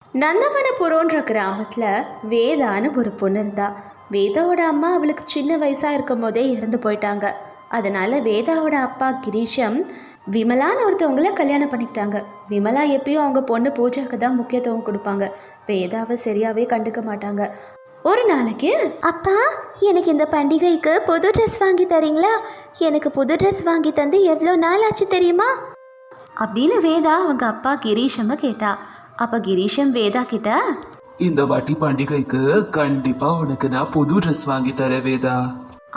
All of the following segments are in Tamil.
நந்தவனபுரம்ன்ற கிராமத்தில் வேதான்னு ஒரு பொண்ணு இருந்தா. வேதாவோட அம்மா அவளுக்கு சின்ன வயசாக இருக்கும் போதே இறந்து போயிட்டாங்க. அதனால் வேதாவோட அப்பா கிரீஷம் விமலான்னு ஒருத்தவங்கள கல்யாணம் பண்ணிக்கிட்டாங்க. விமலா எப்பயும் அவங்க பொண்ணு பூஜாக்கு தான் முக்கியத்துவம் கொடுப்பாங்க. வேதாவை சரியாகவே கண்டுக்க மாட்டாங்க. ஒரு நாளைக்கு, அப்பா எனக்கு இந்த பண்டிகைக்கு புது ட்ரெஸ் வாங்கி தரீங்களா? எனக்கு புது ட்ரெஸ் வாங்கி தந்து எவ்வளோ நாள் ஆச்சு தெரியுமா அப்படின்னு வேதா அவங்க அப்பா கிரீஷம்மை கேட்டா. அப்ப கிரீஷம் வேதா கிட்ட, இந்த வாட்டி பண்டிகைக்கு கண்டிப்பா உனக்கு நான் புது ட்ரெஸ் வாங்கி தரேன் வேதா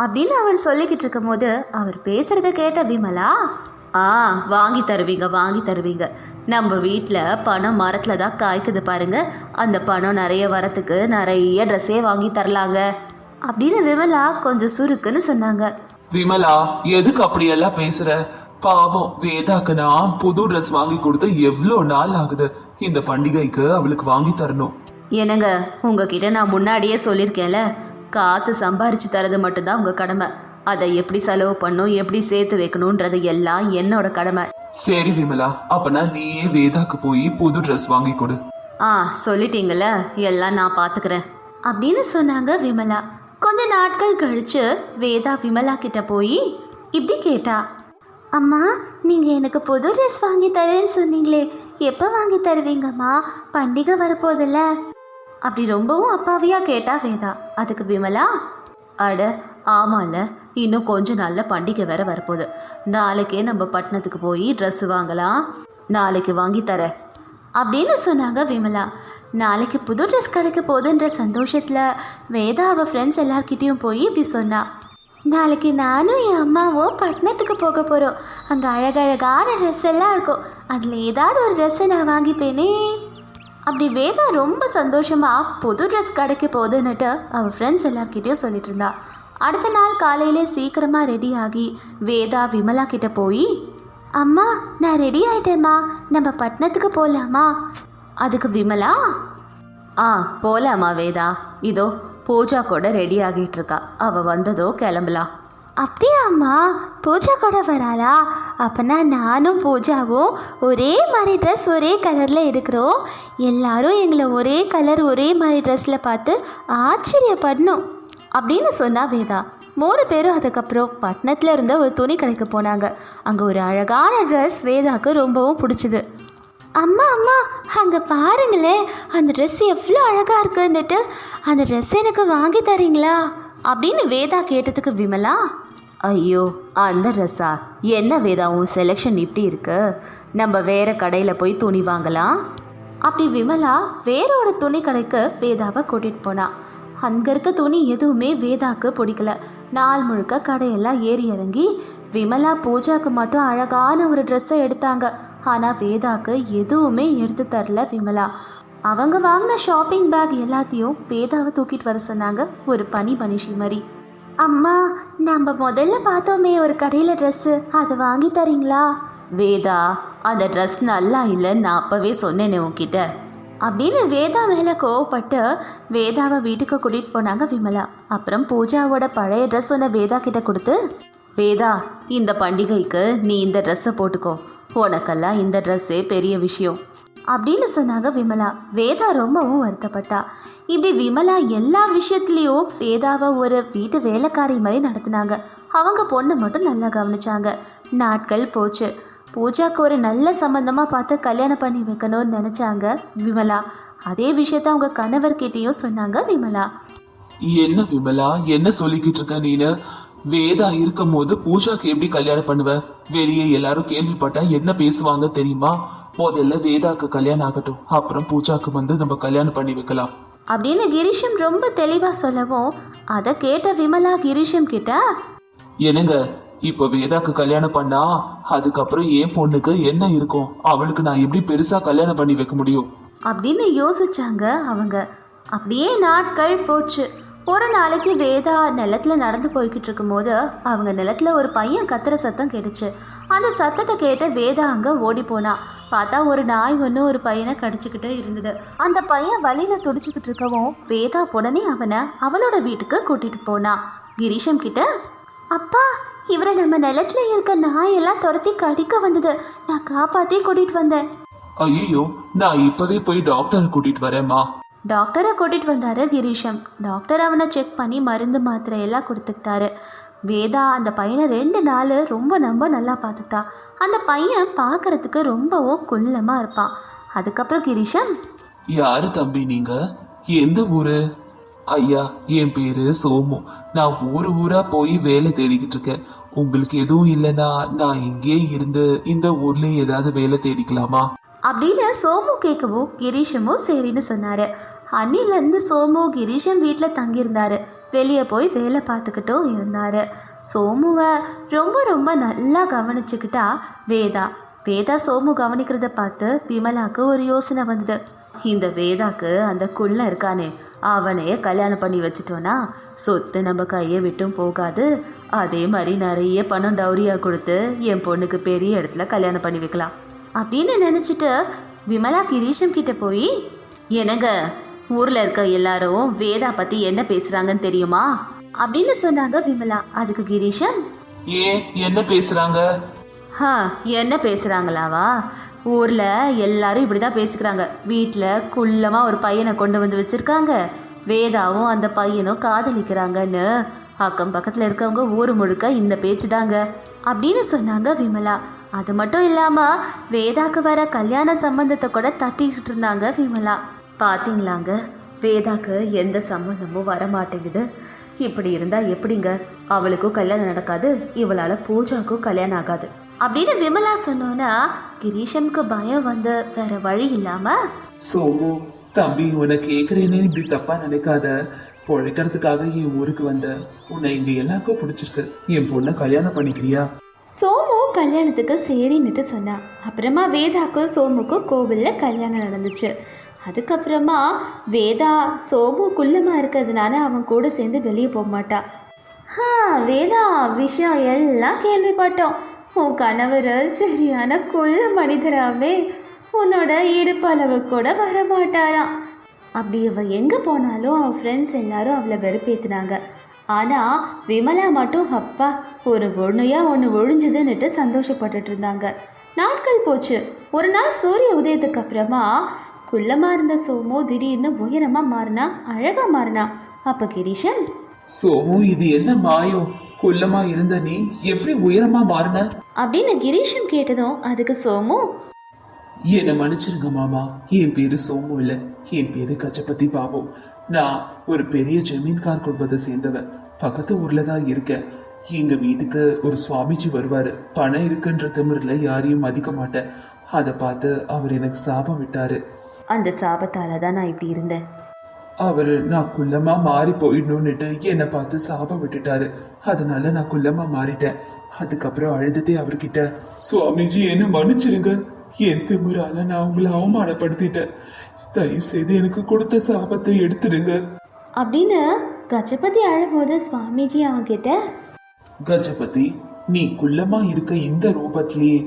அப்படின்னு அவர் சொல்லிக்கிட்டு இருக்கும் போது அவர் பேசுறத கேட்ட விமலா, வாங்கி தருவீங்க. நம்ம வீட்டில் பணம் மரத்தில் தான் காய்க்குது பாருங்க, அந்த பணம் நிறைய வரத்துக்கு நிறைய ட்ரெஸ்ஸே வாங்கி தரலாங்க அப்படின்னு விமலா கொஞ்சம் சுருக்குன்னு சொன்னாங்க. விமலா, எதுக்கு அப்படியெல்லாம் பேசுற? பாவம் வேதாக்கு நான் புது ட்ரெஸ் வாங்கி கொடுத்து எவ்வளோ நாள் ஆகுது. இந்த பண்டிகைக்கு அவளுக்கு வாங்கி தரணும். என்னங்க, உங்ககிட்ட நான் முன்னாடியே சொல்லியிருக்கேன்ல, காசு சம்பாரிச்சு தரது மட்டும்தான் உங்க கடமை. அதை எப்படி செலவு பண்ணும், எப்படி சேர்த்து வைக்கணும்ன்றது எல்லாம் என்னோட கடமை. சரி விமலா, அப்பனா நீயே வேதாக்கு போய் புது ட்ரெஸ் வாங்கி கொடு. சொல்லிட்டீங்கல்ல, எல்லாம் நான் பார்த்துக்கிறேன் அப்படின்னு சொன்னாங்க விமலா. கொஞ்ச நாட்கள் கழிச்சு வேதா விமலா கிட்ட போய் இப்படி கேட்டா, அம்மா நீங்கள் எனக்கு புது ட்ரெஸ் வாங்கி தரேன்னு சொன்னீங்களே, எப்போ வாங்கி தருவீங்கம்மா? பண்டிகை வரப்போதில்ல அப்படி ரொம்பவும் அப்பாவியாக கேட்டா வேதா. அதுக்கு விமலா, ஆமாம்ல, இன்னும் கொஞ்சம் நாளில் பண்டிகை வேற வரப்போகுது. நாளைக்கே நம்ம பட்டணத்துக்கு போய் ட்ரெஸ் வாங்கலாம், நாளைக்கு வாங்கி தர அப்படின்னு சொன்னாங்க விமலா. நாளைக்கு புது ட்ரெஸ் கிடைக்க போகுதுன்ற சந்தோஷத்தில் வேதா அவள் ஃப்ரெண்ட்ஸ் எல்லார்கிட்டேயும் போய் இப்படி சொன்னா, நாளைக்கு நானும் என் அம்மாவும் பட்டணத்துக்கு போக போகிறோம். அங்கே அழகழகான ட்ரெஸ் எல்லாம் இருக்கும், அதில் ஏதாவது ஒரு ட்ரெஸ்ஸை நான் வாங்கிப்பேனே. அப்படி வேதா ரொம்ப சந்தோஷமாக புது ட்ரெஸ் கிடைக்க போகுதுன்னுட்டு அவள் ஃப்ரெண்ட்ஸ் எல்லார்கிட்டையும் சொல்லிட்டு இருந்தா. அடுத்த நாள் காலையிலே சீக்கிரமாக ரெடி ஆகி வேதா விமலா கிட்ட போய், அம்மா நான் ரெடி ஆயிட்டேம்மா, நம்ம பட்டணத்துக்கு போகலாமா? அதுக்கு விமலா, போகலாமா வேதா, இதோ பூஜா கூட ரெடி ஆகிட்டு இருக்கா, அவள் வந்ததோ கிளம்பலாம். அப்படியா அம்மா, பூஜா கூட வராளா? அப்போனா நானும் பூஜாவும் ஒரே மாதிரி ட்ரெஸ் ஒரே கலரில் எடுக்கிறோம். எல்லாரும் எங்களை ஒரே கலர் ஒரே மாதிரி ட்ரெஸ்ஸில் பார்த்து ஆச்சரியப்படணும் அப்படின்னு சொன்னா வேதா. 3 பேரும் அதுக்கப்புறம் பட்டணத்தில் இருந்த ஒரு துணி கடைக்கு போனாங்க. அங்கே ஒரு அழகான ட்ரெஸ் வேதாவுக்கு ரொம்பவும் பிடிச்சிது. அம்மா அங்கே பாருங்களேன், அந்த ட்ரெஸ் எவ்வளோ அழகாக இருக்குன்னுட்டு, அந்த ட்ரெஸ் எனக்கு வாங்கி தரீங்களா அப்படின்னு வேதா கேட்டதுக்கு விமலா, ஐயோ அந்த ட்ரெஸ்ஸா? என்ன வேதா உன் செலெக்ஷன் இப்படி இருக்கு, நம்ம வேறு கடையில் போய் துணி வாங்கலாம் அப்படி விமலா வேறோட துணி கடைக்கு வேதாவை கூட்டிகிட்டு போனா. அங்கே இருக்க துணி எதுவுமே வேதாக்கு பிடிக்கல. நாள் முழுக்க கடையெல்லாம் ஏறி இறங்கி விமலா பூஜாக்கு மட்டும் அழகான ஒரு ட்ரெஸ்ஸை எடுத்தாங்க. ஆனால் வேதாக்கு எதுவுமே எடுத்து தரல விமலா. அவங்க வாங்கின ஷாப்பிங் பேக் எல்லாத்தையும் வேதாவை தூக்கிட்டு வர சொன்னாங்க, ஒரு பனி மனுஷி மாதிரி. அம்மா நம்ம முதல்ல பார்த்தோமே ஒரு கடையில் ட்ரெஸ்ஸு, அதை வாங்கி தரீங்களா? வேதா, அந்த ட்ரெஸ் நல்லா இல்லைன்னு நான் அப்போவே சொன்னேனே உன்கிட்ட அப்படின்னு வேதா மேலே கோவப்பட்டு வேதாவை வீட்டுக்கு கூட்டிகிட்டு போனாங்க விமலா. அப்புறம் பூஜாவோட பழைய ட்ரெஸ் ஒன்று வேதா கிட்ட கொடுத்து, வேதா இந்த பண்டிகைக்கு நீ இந்த ட்ரெஸ்ஸை போட்டுக்கோ, உனக்கெல்லாம் இந்த ட்ரெஸ்ஸே பெரிய விஷயம் அப்படின்னு சொன்னாங்க விமலா. வேதா ரொம்பவும் வருத்தப்பட்டா. இப்படி விமலா எல்லா விஷயத்துலேயும் வேதாவை ஒரு வீட்டு வேலைக்காரி மாதிரி நடத்தினாங்க. அவங்க பொண்ணை மட்டும் நல்லா கவனிச்சாங்க. நாட்கள் போச்சு. பூஜாக்கு ஒரு நல்ல சம்பந்தமாக பார்த்து கல்யாணம் பண்ணி வைக்கணும்னு நினச்சாங்க விமலா. அதே விஷயத்த அவங்க கணவர்கிட்டையும் சொன்னாங்க விமலா. என்ன விமலா, என்ன சொல்லிக்கிட்டு இருக்க நீனு? வேதா இருக்கும் போது பூஜாக்கு எப்படி கல்யாணம் பண்ணுவ? வெளியே எல்லாரும் கேள்விப்பட்டா என்ன பேசுவாங்க தெரியுமா? முதல்ல வேதாக்கு கல்யாணம் ஆகட்டும், அப்புறம் பூஜாக்கு வந்து நம்ம கல்யாணம் பண்ணி வைக்கலாம் அப்படின்னு கிரீஷம் ரொம்ப தெளிவாக சொல்லவும் அதை கேட்ட விமலா கிரீஷம் கிட்ட, என்னங்க, இப்ப வேதாக்கு கல்யாணம் பண்ணா அதுக்கப்புறம் என் பொண்ணுக்கு என்ன இருக்கும்? அவளுக்கு நான் எப்படி பெருசா கல்யாணம் பண்ணி வைக்க முடியும் அப்படின்னு யோசிச்சாங்க அவங்க. அப்படியே நாட்கள் போச்சு. ஒரு நாளைக்கு வேதா நிலத்துல நடந்து போய்கிட்டு இருக்கும் போது அவங்க நிலத்துல ஒரு பையன் கத்துற சத்தம் கேட்டுச்சு. அந்த சத்தத்தை கேட்ட வேதா அங்க ஓடி போனா. பார்த்தா ஒரு நாய் ஒன்று ஒரு பையனை கடிச்சுக்கிட்டு இருந்தது. அந்த பையன் வழியில துடிச்சுக்கிட்டு இருக்கவும் வேதா உடனே அவனை அவளோட வீட்டுக்கு கூட்டிட்டு போனா. கிரீஷம் கிட்ட, அப்பா இவரை நம்ம நிலத்துல இருக்க நாயெல்லாம் துரத்தி கடிக்க வந்தது, நான் காப்பாற்றி கூட்டிகிட்டு வந்தேன் ஐயோ, நான் இப்பவே போய் டாக்டரை கூட்டிட்டு வரேம்மா. டாக்டரை கூட்டிகிட்டு வந்தார் கிரீஷம். டாக்டர் அவனை செக் பண்ணி மருந்து மாத்திரை எல்லாம் கொடுத்துக்கிட்டாரு. வேதா அந்த பையனை 2 நாள் ரொம்ப நல்லா பார்த்துக்கிட்டா. அந்த பையன் பார்க்கறதுக்கு ரொம்பவும் குள்ளமாக இருப்பான். அதுக்கப்புறம் கிரீஷம், யாரு தம்பி நீங்க? எந்த ஊரு? ஐயா, என் பேரு சோமு. நான் ஊரா போய் வேலை தேடிக்கிட்டு இருக்கேன். உங்களுக்கு எதுவும் இல்லைன்னா நான் இங்கே இருந்து இந்த ஊர்ல ஏதாவது வேலை தேடிக்கலாமா? அப்படின்னு சோமு கேட்கவும் கிரீஷமும் சரின்னு சொன்னார். அன்னிலேருந்து சோமு கிரீஷம் வீட்டில் தங்கியிருந்தார். வெளியே போய் வேலை பார்த்துக்கிட்டும் இருந்தார். சோமுவை ரொம்ப நல்லா கவனிச்சுக்கிட்டா வேதா. வேதா சோமு கவனிக்கிறத பார்த்து விமலாவுக்கு ஒரு யோசனை வந்தது. இந்த வேதாக்கு அந்த குள்ள இருக்கானே, அவனையே கல்யாணம் பண்ணி வச்சிட்டோன்னா சொத்து நம்ம கையை விட்டும் போகாது. அதே மாதிரி நிறைய பணம் டௌரியாக கொடுத்து என் பொண்ணுக்கு பெரிய இடத்துல கல்யாணம் பண்ணி வைக்கலாம் அப்படின்னு நினச்சிட்டு விமலா கிரீஷம் கிட்ட போய், என்னங்க, ஊரில் இருக்க எல்லாரும் வேதா பற்றி என்ன பேசுகிறாங்கன்னு தெரியுமா அப்படின்னு சொன்னாங்க விமலா. அதுக்கு கிரீஷம், ஏன் என்ன பேசுறாங்க? என்ன பேசுகிறாங்களாவா? ஊரில் எல்லாரும் இப்படி தான் பேசிக்கிறாங்க. வீட்டில் குள்ளமாக ஒரு பையனை கொண்டு வந்து வச்சுருக்காங்க. வேதாவும் அந்த பையனும் காதலிக்கிறாங்கன்னு அக்கம் பக்கத்தில் இருக்கவங்க ஊர் முழுக்க இந்த பேச்சு தாங்க அப்படின்னு சொன்னாங்க விமலா. அது மட்டும் இல்லாமல் வேதாக்கு வர கல்யாண சம்பந்தத்தை கூட தட்டிக்கிட்டு இருந்தாங்க விமலா. பார்த்தீங்களாங்க, வேதாக்கு எந்த சம்பந்தமும் வர மாட்டேங்குது. இப்படி இருந்தால் எப்படிங்க? அவளுக்கும் கல்யாணம் நடக்காது, இவளால் பூஜாவுக்கும் கல்யாணம் ஆகாது அப்படின்னு விமலா சொன்னோன்னா கிரீஷம்க்கு பயம் வந்து வேற வழி இல்லாமல், சோமு தம்பி, உன்னை கேட்குறேனே இப்படி தப்பா நினைக்காத. பொழைக்கிறதுக்காக என் ஊருக்கு வந்த உன்னை இங்க எல்லாருக்கும் பிடிச்சிருக்கு. என் பொண்ணை கல்யாணம் பண்ணிக்கிறியா? சோமு கல்யாணத்துக்கு சரின்னுட்டு சொன்னான். அப்புறமா வேதாக்கும் சோமுக்கும் கோவிலில் கல்யாணம் நடந்துச்சு. அதுக்கப்புறமா வேதா சோமு குள்ளமாக இருக்கிறதுனால அவன் கூட சேர்ந்து வெளியே போக மாட்டா. வேதா விஷயம் எல்லாம் கேள்விப்பட்டோம். உன் கணவர் சரியான குள்ள மனிதராகவே, உன்னோட இடுப்பளவு கூட வரமாட்டாராம். அப்படி அவள் எங்கே போனாலும் அவள் ஃப்ரெண்ட்ஸ் எல்லாரும் அவளை வெறுப்பேற்றினாங்க. ஆனால் விமலா மட்டும் அப்பா ஒரு ஒன்று ஒழிஞ்சுதுன்னுட்டு சந்தோஷப்பட்டுட்டு இருந்தாங்க. நாட்கள் போச்சு. ஒரு நாள் சூரிய உதயத்துக்கு அப்புறமா குள்ளமாக இருந்த சோமு திடீர்னு உயரமாக மாறினா, அழகாக மாறினா. அப்போ கிரீஷம், சோமு இது என்ன மாயம்? குள்ளமா இருந்த நீ எப்படி உயரமா மாறின அப்படின்னு கிரீஷம் கேட்டதும் அதுக்கு சோமு, என்னை மன்னிச்சிருங்க மாமா, என் பேரு சோமு இல்ல, என் பேரு கஜபதி பாபு. நான் ஒரு பெரிய ஜமீன்கார் குடும்பத்தை சேர்ந்தவன். பக்கத்து ஊர்ல தான் இருக்கேன். எங்க வீட்டுக்கு ஒரு சுவாமிஜி வருவாரு. பணம் இருக்குன்ற திமிரில் யாரையும் மதிக்க மாட்டேன். அதை பார்த்து அவர் எனக்கு சாபம் விட்டாரு. அந்த சாபத்தால தான் நான் இப்படி இருந்தேன். அவரு நான் குள்ளமா மாறி போயிடணும்னுட்டு என்னை பார்த்து சாபம் விட்டுட்டாரு. அதனால நான் குள்ளமா மாறிட்டேன். அதுக்கப்புறம் அழுதுட்டே அவர்கிட்ட, சுவாமிஜி என்ன மன்னிச்சிருங்க, என் திமிரால நான் உங்களை அவமானப்படுத்திட்டேன். தயவு செய்து எனக்கு கொடுத்த சாபத்தை எடுத்துடுங்க அப்படின்னு கஜபதி அழும்போது சுவாமிஜி அவன்கிட்ட, கஜபதி, நீ குள்ளமா இருக்க இந்த ரூபத்திலேயே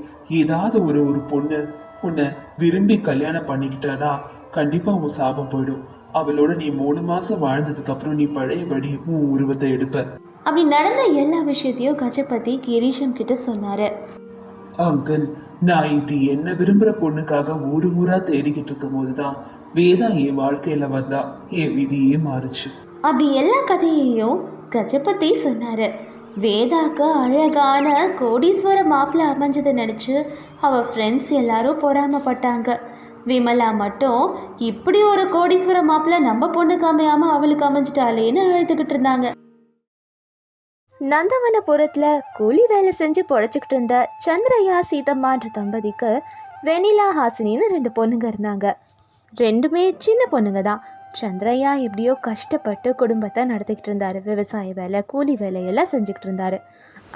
ஏதாவது ஒரு பொண்ணு உன்னை விரும்பி கல்யாணம் பண்ணிக்கிட்டானா கண்டிப்பா உன் சாபம் போயிடும். அவளோட நீ 3 மாசம் வாழ்ந்ததுக்கு அப்புறம் நீ பழையபடி உன் உருவத்தை எடுப்ப. அப்படி நடந்த எல்லா விஷயத்தையும் கஜபதி கிரீஷம் கிட்ட சொன்னாரு. அங்கிள், நான் இப்படி என்ன விரும்புற பொண்ணுக்காக ஊரா தேடிக்கிட்டு இருக்கும் போதுதான் வேதா என் வாழ்க்கையில வந்தா. என் விதியே மாறுச்சு. அப்படி எல்லா கதையையும் கஜபதி சொன்னாரு. வேதாக்கு அழகான கோடீஸ்வர மாப்பிள்ளை அமைஞ்சதை நினச்சி அவள் ஃப்ரெண்ட்ஸ் எல்லாரும் பொறாமப்பட்டாங்க. விமலா மட்டும் இப்படி ஒரு கோடீஸ்வர மாப்பிள்ளை நம்ம பொண்ணுக்கு அமையாமல் அவளுக்கு அமைஞ்சிட்டாலேன்னு அழுதுகிட்டு இருந்தாங்க. நந்தவனபுரத்தில் கூலி வேலை செஞ்சு பொழைச்சிக்கிட்டு இருந்த சந்திரையா சீதம்மான்ற தம்பதிக்கு வெனிலா ஹாசினின்னு 2 பொண்ணுங்க இருந்தாங்க. 2மே சின்ன பொண்ணுங்க தான். சந்திரையா எப்படியோ கஷ்டப்பட்டு குடும்பத்தை நடத்திக்கிட்டு இருந்தார். விவசாய வேலை, கூலி வேலையெல்லாம் செஞ்சுக்கிட்டு இருந்தார்.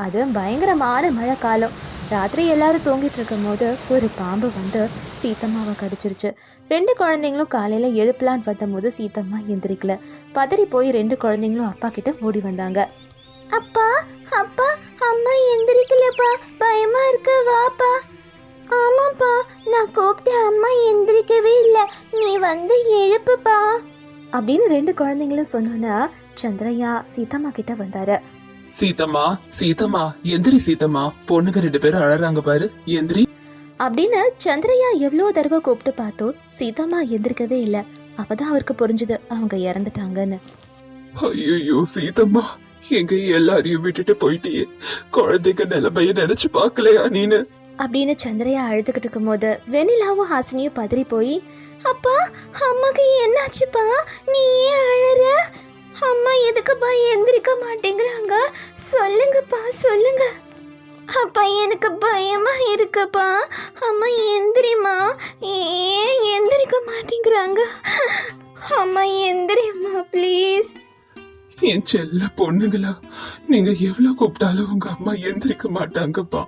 அது பயங்கரமான மழை காலம். ராத்திரி எல்லாரும் தூங்கிட்டு இருக்கும் போது ஒரு பாம்பு வந்து சீத்தம்மாவை கடிச்சிருச்சு. 2 குழந்தைங்களும் காலையில் எழுப்பலான்னு வந்த போது சீத்தம்மா எந்திரிக்கல. பதறி போய் 2 குழந்தைங்களும் அப்பா கிட்ட ஓடி வந்தாங்க. அப்பா அப்பா, அம்மா எந்திரிக்கலப்பா, பயமா இருக்கு, வாப்பா. ஆமாப்பா, நான் கூப்பிட்டு அம்மா எந்திரிக்கவே இல்லை, நீ வந்து எழுப்புப்பா அப்படின்னு 2 குழந்தைங்களும் சொன்னோன்னா சந்திரையா சீதம்மா கிட்ட வந்தாரு. சீதம்மா, சீதம்மா எந்திரி சீதம்மா, பொண்ணுங்க 2 பேரும் அழறாங்க பாரு, எந்திரி. அப்படின்னு சந்திரையா எவ்வளோ தடவை கூப்பிட்டு பார்த்தோம் சீதாம்மா எந்திரிக்கவே இல்லை. அப்பதான் அவருக்கு புரிஞ்சுது அவங்க இறந்துட்டாங்கன்னு. ஐயோ சீதம்மா, எங்க எல்லாரையும் விட்டுட்டு போயிட்டியே, குழந்தைங்க நிலைமைய நினைச்சு பாக்கலையா நீனு அப்படின்னு சந்திரையா அழுதுகிட்டு இருக்கும் போது வெண்ணிலாவும் ஹாசினியும் பதறி போய், அப்பா அம்மாக்கு என்னாச்சுப்பா, நீ ஏன் அழற? அம்மா எதுக்குப்பா எந்திரிக்க மாட்டேங்கிறாங்க, சொல்லுங்கப்பா சொல்லுங்க. அப்பா எனக்கு பயமா இருக்குப்பா, அம்மா எந்திரிமா, ஏன் எந்திரிக்க மாட்டேங்கிறாங்க, அம்மா எந்திரிம்மா ப்ளீஸ். என் செல்ல பொண்ணுங்களா, நீங்க எவ்வளவு கூப்பிட்டாலும் உங்க அம்மா எந்திரிக்க மாட்டாங்கப்பா.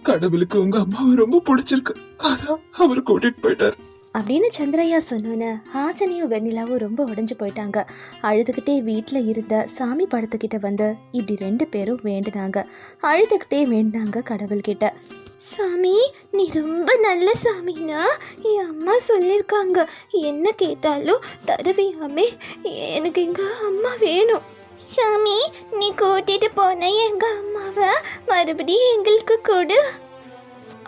கடவுளுக்கு உங்க அம்மாவை ரொம்ப பிடிச்சிருக்கு, அதான் அவர் கூட்டிட்டு போயிட்டார் அப்படின்னு சந்திரையா சொன்னோன்னு ஹாசினியும் வெண்ணிலாவும் ரொம்ப உடைஞ்சு போயிட்டாங்க. அழுதுகிட்டே வீட்டில் இருந்த சாமி படத்துக்கிட்ட வந்து இப்படி 2 பேரும் வேண்டுனாங்க. அழுதுகிட்டே வேண்டாங்க கடவுள்கிட்ட. சாமி நீ ரொம்ப நல்ல சாமினா, என் அம்மா சொல்லியிருக்காங்க, என்ன கேட்டாலும் தருவியாமே, எனக்கு எங்க அம்மா வேணும். சாமி நீ கூட்டிட்டு போன எங்க அம்மாவை மறுபடியும் எங்களுக்கு கொடு.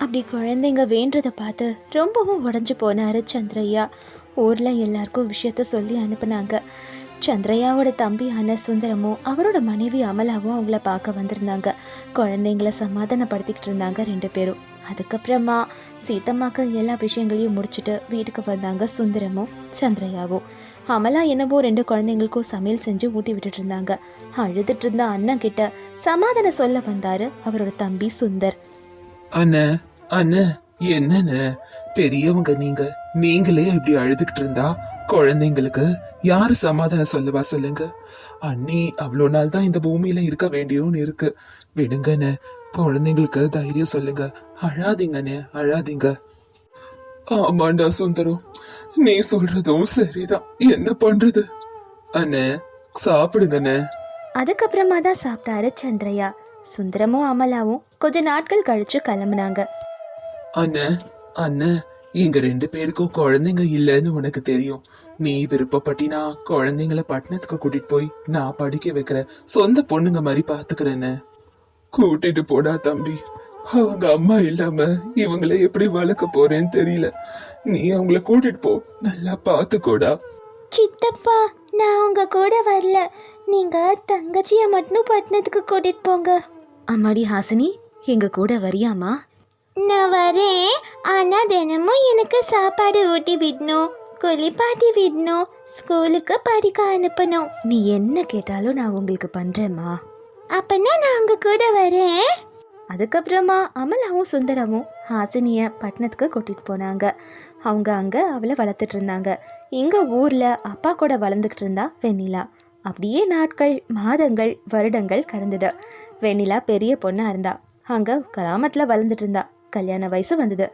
அப்படி குழந்தைங்க வேண்டதை பார்த்து ரொம்பவும் உடஞ்சு போனாரு சந்திரையா. ஊர்ல எல்லாருக்கும் விஷயத்த சொல்லி அனுப்புனாங்க. சந்திரையாவோட தம்பியான சுந்தரமும் அவரோட மனைவி அமலாவும் அவங்கள பார்க்க வந்திருந்தாங்க. குழந்தைங்கள சமாதானப்படுத்திக்கிட்டு இருந்தாங்க 2 பேரும். அதுக்கப்புறமா சீதம்மாக்கு எல்லா விஷயங்களையும் முடிச்சுட்டு வீட்டுக்கு வந்தாங்க சுந்தரமும் சந்திரையாவும். அமலா என்னவோ 2 குழந்தைங்களுக்கும் சமையல் செஞ்சு ஊட்டி விட்டுட்டு இருந்தாங்க. அழுதுட்டு இருந்த அண்ணன் கிட்ட சமாதானம் சொல்ல வந்தாரு அவரோட தம்பி சுந்தர். அண்ணே அண்ணே, என்னன்னு பெரியவங்க நீங்களே இப்படி அழுதுகிட்டு இருந்தா குழந்தைங்களுக்கு யாரு சமாதானம் சொல்லவா சொல்லுங்க. அண்ணி அவ்வளோ நாள் தான் இந்த பூமியில இருக்க வேண்டியோன்னு இருக்கு, விடுங்கண்ணே. குழந்தைங்களுக்கு தைரியம் சொல்லுங்க, அழாதீங்கண்ணே அழாதீங்க. ஆமாண்டா சுந்தரம், நீ சொல்றதும் சரிதான், என்ன பண்றது. அண்ணே சாப்பிடுங்கண்ணே. அதுக்கப்புறமா தான் சாப்பிட்டாரு சந்திரையா. சுந்தரமும் அமலாவும் கொஞ்ச நாட்கள் கழிச்சு கிளம்புனாங்க. அண்ணே அண்ணே, எங்க 2 பேருக்கும் குழந்தைங்க இல்லைன்னு உனக்கு தெரியும். நீ விருப்பப்பட்டினா குழந்தைங்கள பட்டணத்துக்கு கூட்டிட்டு போய் நான் படிக்க வைக்கிறேன், சொந்த பொண்ணுங்க மாதிரி பாத்துக்கிறேன்னு. கூட்டிட்டு போடா தம்பி, அவங்க அம்மா இல்லாம இவங்களை எப்படி வளர்க்க போறேன்னு தெரியல. நீ அவங்கள கூட்டிட்டு போ, நல்லா பாத்துக்கோடா. சித்தப்பா நான் உங்க கூட வரல, நீங்க தங்கச்சிய மட்டும் பட்டணத்துக்கு கூட்டிட்டு போங்க. அம்மாடி ஹாசினி, எங்க கூட வரியாமா? நான் வரேன், ஆனா தினமும் எனக்கு சாப்பாடு ஊட்டி விடணும், குளிப்பாட்டி விடணும், ஸ்கூலுக்கு படிக்க அனுப்பணும். நீ என்ன கேட்டாலும் நான் உங்களுக்கு பண்றேம்மா. அப்பனா நான் உங்க கூட வரேன். அதுக்கப்புறமா அமலாவும் சுந்தரமும் ஹாசினிய பட்டணத்துக்கு கூட்டிட்டு போனாங்க. அவங்க அங்க அவளை வளர்த்துட்டு இருந்தாங்க. இங்க ஊர்ல அப்பா கூட வளர்ந்துக்கிட்டு இருந்தா வெண்ணிலா. அப்படியே நாட்கள், மாதங்கள், வருடங்கள் கடந்தது. வெண்ணிலா பெரிய பொண்ணா இருந்தா. அங்க கிராமத்துல வளர்ந்துட்டு இருந்தா. கல்யாண வயசு வந்தது.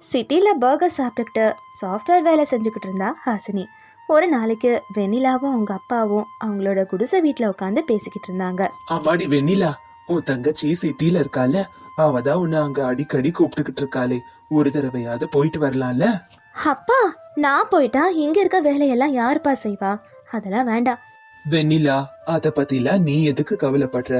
சிட்டில பர்கர் சாப்பிட்டுக்கிட்டு சாஃப்ட்வேர் வேலை செஞ்சுக்கிட்டு இருந்தா ஹாசினி. ஒரு நாளைக்கு வெண்ணிலாவும் அவங்க அப்பாவும் அவங்களோட குடிசை வீட்டுல உட்காந்து பேசிக்கிட்டு இருந்தாங்க. அம்மாடி வெண்ணிலா, உன் தங்கச்சி சிட்டில இருக்கால, அவதான் உன்னை அங்க அடிக்கடி கூப்பிட்டுக்கிட்டு இருக்காளே, ஒரு தடவையாவது போயிட்டு வரலாம்ல. அப்பா நான் போயிட்டா இங்க இருக்க வேலையெல்லாம் யாருப்பா செய்வா? அதெல்லாம் வேண்டாம். வெண்ணிலா, அத பத்திலாம் நீ எதுக்கு கவலைப்படுற?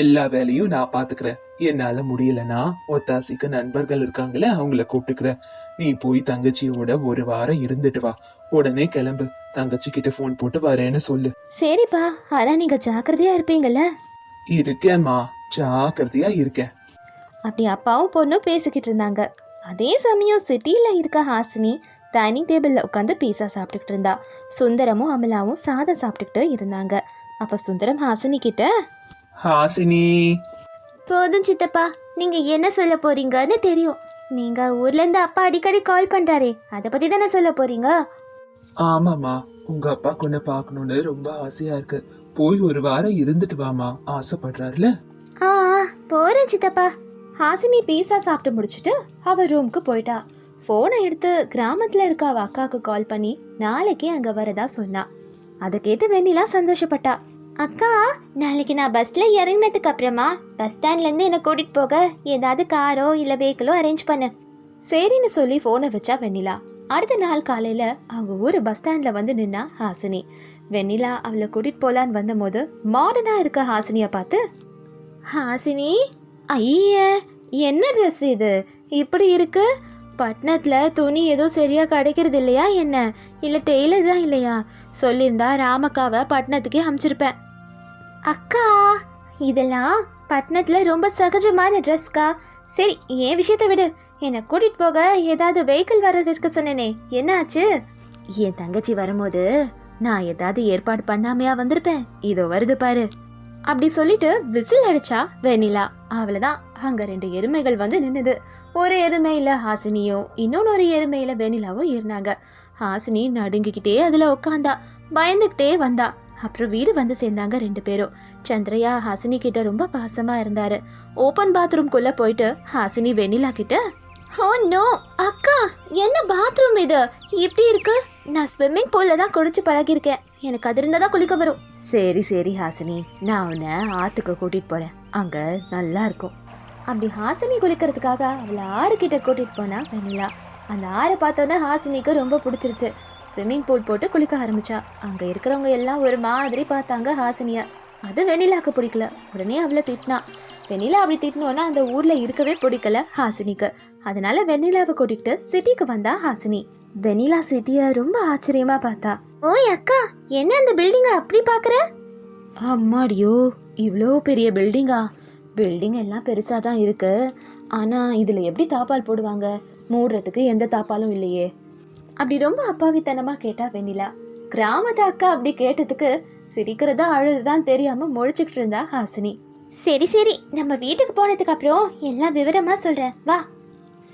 எல்லா வேலையும் நான் பாத்துக்கிறேன். என்னால முடியலன்னா ஒத்தாசிக்கு நண்பர்கள் இருக்காங்களே, அவங்கள கூப்பிட்டுக்கிறேன். நீ போய் தங்கச்சியோட 1 வாரம் இருந்துட்டு வா. உடனே கிளம்பு, தங்கச்சி கிட்ட போன் போட்டு வரேன்னு சொல்லு. சரிப்பா, ஆனா நீங்க ஜாக்கிரதையா இருப்பீங்கல்ல? இருக்கேம்மா, ஜாக்கிரதையா இருக்கேன். அப்படி அப்பாவும் பொண்ணும் பேசிக்கிட்டு இருந்தாங்க. அதே சமயம் சிட்டியில இருக்க ஹாசினி டைனிங் டேபிள்ல உட்காந்து பீஸா சாப்பிட்டுக்கிட்டு இருந்தா. சுந்தரமும் அமலாவும் சாதம் சாப்பிட்டுக்கிட்டு இருந்தாங்க. அப்ப சுந்தரம் ஹாசினி கிட்ட, ஹாசினி, போதும் சித்தப்பா, நீங்க என்ன சொல்ல போறீங்கன்னு தெரியும். நீங்க ஊர்ல இருந்து அப்பா அடிக்கடி கால் பண்றாரே, அத பத்தி தானே சொல்ல போறீங்க? ஆமாமா, உங்க அப்பா உன்னை பாக்கணும்னு ரொம்ப ஆசையா இருக்கு. போய் 1 வாரம் இருந்துட்டு வாமா, ஆசைப்படுறாருல. ஆ போறேன் சித்தப்பா. ஹாசினி பீஸா சாப்பிட்டு முடிச்சுட்டு அவ ரூமுக்கு போயிட்டா. போனை எடுத்து கிராமத்துல இருக்க அவ அக்காவுக்கு கால் பண்ணி நாளைக்கு அங்க வரதா சொன்னா. அதை கேட்டு வெண்ணிலா சந்தோஷப்பட்டா. அக்கா, நாளைக்கு நான் பஸ்ல இறங்கினதுக்கு அப்புறமா பஸ் ஸ்டாண்ட்ல இருந்து என்ன கூட்டிட்டு போக ஏதாவது காரோ இல்ல வெஹிக்கிளோ அரேஞ்ச் பண்ணு. சரின்னு சொல்லி போனை வச்சா வெண்ணிலா. அடுத்த நாள் காலையில அவங்க ஊரு பஸ் ஸ்டாண்ட்ல வந்து நின்னா ஹாசினி. வெண்ணிலா அவளை கூட்டிட்டு போலான்னு வந்த போது மாடர்னா இருக்க ஹாசினிய பார்த்து, ஹாசினி, ஐய என்ன ட்ரெஸ் இது, இப்படி இருக்கு? பட்டணத்தில் துணி எதுவும் சரியாக கிடைக்கிறது இல்லையா என்ன? இல்லை டெய்லர் தான் இல்லையா? சொல்லியிருந்தா ராமக்காவை பட்டணத்துக்கே அனுப்பிச்சிருப்பேன். அக்கா, இதெல்லாம் பட்டணத்தில் ரொம்ப சகஜமான ட்ரெஸ்க்கா. சரி, என் விஷயத்தை விடு. என்னை கூட்டிகிட்டு போக ஏதாவது வெஹிக்கிள் வர வச்சுக்க சொன்னேனே, என்ன ஆச்சு? என் தங்கச்சி வரும்போது நான் ஏதாவது ஏற்பாடு பண்ணாமையா வந்திருப்பேன். இதோ வருது பாரு. அப்படி சொல்லிட்டு விசில் அடிச்சா வெண்ணிலா. அவ்வளவுதான், அங்க 2 எருமைகள் வந்து நின்னுது. ஒரு எருமையில ஹாசினியும் இன்னொன்னு எருமையில வெண்ணிலாவும் இருந்தாங்க. ஹாசினி நடுங்கிக்கிட்டே அதுல உட்காந்தா, பயந்துகிட்டே வந்தா. அப்புறம் வீடு வந்து சேர்ந்தாங்க 2 பேரும். சந்திரையா ஹாசினி கிட்ட ரொம்ப பாசமா இருந்தாரு. ஓபன் பாத்ரூம்குள்ள போயிட்டு ஹாசினி வெண்ணிலா கிட்ட, ஓ நோ அக்கா, என்ன பாத்ரூம் இது இப்படி இருக்கு? நான் ஸ்விம்மிங் பூல்ல தான் குளிச்சு பழகிருக்கேன். எனக்கு அது இருந்தா தான் குளிக்க வரும். சரி சரி ஹாசினி, நான் உன்னை ஆத்துக்கு கூட்டிட்டு போறேன், அங்க நல்லா இருக்கும். அப்படி ஹாசினி குளிக்கிறதுக்காக அவளை ஆறு கிட்ட கூட்டிட்டு போனா வெண்ணிலா. அந்த ஆறை பார்த்தோன்னே ஹாசினிக்கு ரொம்ப பிடிச்சிருச்சு. ஸ்விம்மிங் பூல் போட்டு குளிக்க ஆரம்பிச்சா. அங்க இருக்கிறவங்க எல்லாம் ஒரு மாதிரி பார்த்தாங்க ஹாசினிய. அது வெண்ணிலாக்கு பிடிக்கல. உடனே அவளை திட்டினா. வெண்ணிலா அப்படி திட்டினோன்னா அந்த ஊர்ல இருக்கவே பிடிக்கல ஹாசினிக்கு. அதனால வெண்ணிலாவை கூட்டிகிட்டு சிட்டிக்கு வந்தா ஹாசினி. வெண்ணிலா சிட்டிய ரொம்ப ஆச்சரியமா பார்த்தா. ஓய் அக்கா, என்ன அந்த பில்டிங்க அப்படி பாக்குற? அம்மாடியோ, இவ்வளோ பெரிய பில்டிங்கா? பில்டிங் எல்லாம் பெருசா தான் இருக்கு. ஆனா இதுல எப்படி தாப்பால் போடுவாங்க? மூடுறதுக்கு எந்த தாப்பாலும் இல்லையே. அப்படி ரொம்ப அப்பாவித்தனமா கேட்டா வெண்ணிலா. கிராமத்து அக்கா அப்படி கேட்டதுக்கு சிரிக்கிறதா அழுதுதான் தெரியாம முழிச்சுக்கிட்டு இருந்தா ஹாசினி. சரி சரி, நம்ம வீட்டுக்கு போனதுக்கு அப்புறம் எல்லாம் விவரமா சொல்றேன், வா.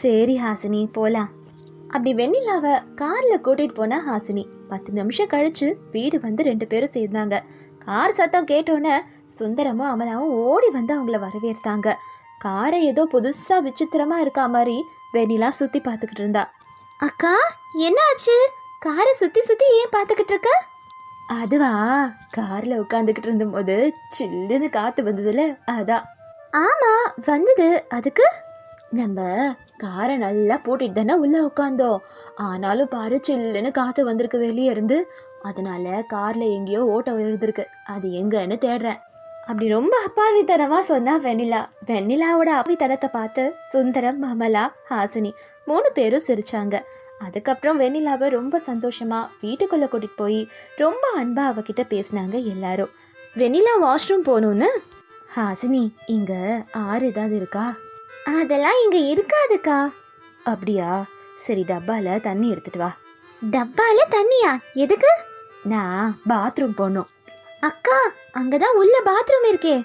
சரி ஹாசினி, போலாம். அப்படி வெண்ணிலாவை கார்ல கூட்டிட்டு போனா ஹாசினி. 10 நிமிஷம் கழிச்சு வீடு வந்து 2 பேரும் சேர்ந்தாங்க. கார் சத்தம் கேட்டோன்னே சுந்தரமும் அமலாவும் ஓடி வந்து அவங்கள வரவேற்றாங்க. காரை ஏதோ புதுசா விசித்திரமா இருக்கா மாதிரி வெண்ணிலா சுத்தி பார்த்துக்கிட்டு இருந்தா. அக்கா, என்ன ஆச்சு? காரை சுத்தி சுத்தி ஏன் பார்த்துக்கிட்டு இருக்க? அதுவா, கார்ல உட்காந்துக்கிட்டு இருந்தபோது சில்லுன்னு காத்து வந்ததுல, அதான். ஆமா வந்தது. அதுக்கு நம்ம காரை நல்லா பூட்டிட்டு தானே உள்ள உட்காந்தோம். ஆனாலும் பாரு, சில்லுன்னு காத்து வந்திருக்கு வெளியே இருந்து. அதனால கார்ல எங்கேயோ ஓட்டம் எழுதிருக்கு, அது எங்கன்னு தேடுறேன். அப்படி ரொம்ப அப்பாவித்தனமா சொன்னா வெண்ணிலா. வெண்ணிலாவோட அப்பாவித்தனத்தை பார்த்து சுந்தரம், அமலா, ஹாசினி 3 பேரும் சிரிச்சாங்க. அதுக்கப்புறம் வெண்ணிலாவை ரொம்ப சந்தோஷமா வீட்டுக்குள்ள கூட்டிட்டு போய் ரொம்ப அன்பா அவகிட்ட பேசினாங்க எல்லாரும். வெண்ணிலா வாஷ்ரூம் போகணும்னு, ஹாசினி இங்க ஆறு ஏதாவது இருக்கா? அதெல்லாம் இங்க இருக்காதுக்கா. அப்படியா? சரி, டப்பால தண்ணி எடுத்துட்டு வா. டப்பால தண்ணியா? எதுக்கு? நான் பாத்ரூம் போகணும். அக்கா, அங்கதான் உள்ள பாத்ரூம் இருக்கே.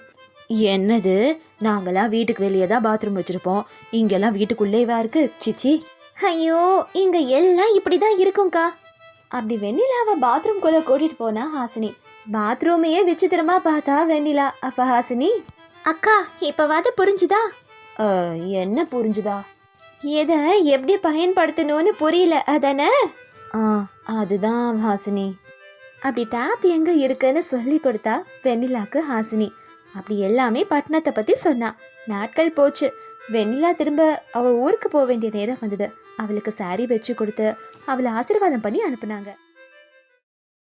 என்னது? நாங்கெல்லாம் வீட்டுக்கு வெளியே தான் பாத்ரூம் வச்சிருப்போம், இங்கெல்லாம் வீட்டுக்குள்ளேவா இருக்கு? சிச்சி. ஐயோ, இங்க எல்லாம் இப்படிதான் இருக்கும்க்கா. அப்படி வெண்ணிலாவை பாத்ரூம்குள்ள கூட்டிட்டு போனா ஹாசினி. பாத்ரூமையே விசித்திரமா பார்த்தா வெண்ணிலா. அப்ப ஹாசினி, அக்கா இப்பவாது புரிஞ்சுதா? என்ன புரிஞ்சுதா? எதை எப்படி பயன்படுத்தணும்னு புரியல அதானே? அதுதான் ஹாசினி. அப்படி டேப் எங்க இருக்குன்னு சொல்லி கொடுத்தா வெண்ணிலாக்கு ஹாசினி. அப்படி எல்லாமே பட்டணத்தை பத்தி சொன்னா. நாட்கள் போச்சு. வெண்ணிலா திரும்ப அவ ஊருக்கு போக வேண்டிய நேரம் வந்தது. அவளுக்கு சாரி வச்சு கொடுத்து அவளை ஆசீர்வாதம் பண்ணி அனுப்புனாங்க.